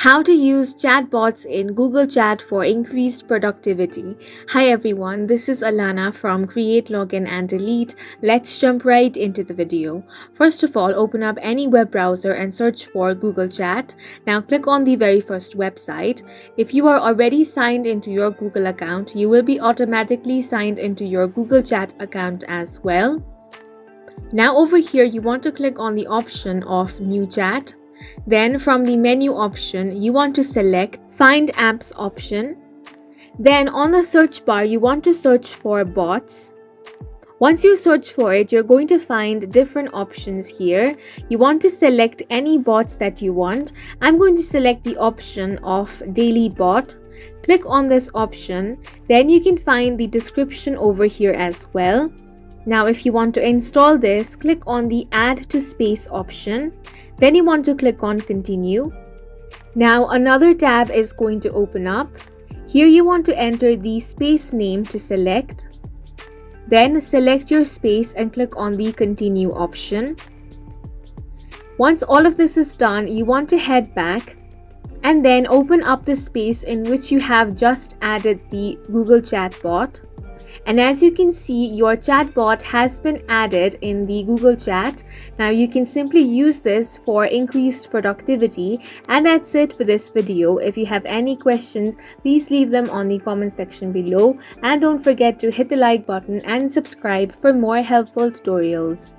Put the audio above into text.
How to use chatbots in Google Chat for increased productivity. Hi everyone, this is Alana from Create, Login and Delete. Let's jump right into the video. First of all, open up any web browser and search for Google Chat. Now click on the very first website. If you are already signed into your Google account, you will be automatically signed into your Google Chat account as well. Now over here, you want to click on the option of New Chat. Then from the menu option, you want to select Find Apps option. Then on the search bar, you want to search for bots. Once you search for it, you're going to find different options here. You want to select any bots that you want. I'm going to select the option of Daily Bot. Click on this option. Then you can find the description over here as well. Now if you want to install this, click on the Add to Space option. Then you want to click on Continue. Now another tab is going to open up. Here you want to enter the space name to select. Then select your space and click on the Continue option. Once all of this is done, you want to head back and then open up the space in which you have just added the Google Chat bot. And as you can see, your chatbot has been added in the Google Chat. Now you can simply use this for increased productivity. And that's it for this video. If you have any questions, please leave them on the comment section below. And don't forget to hit the like button and subscribe for more helpful tutorials.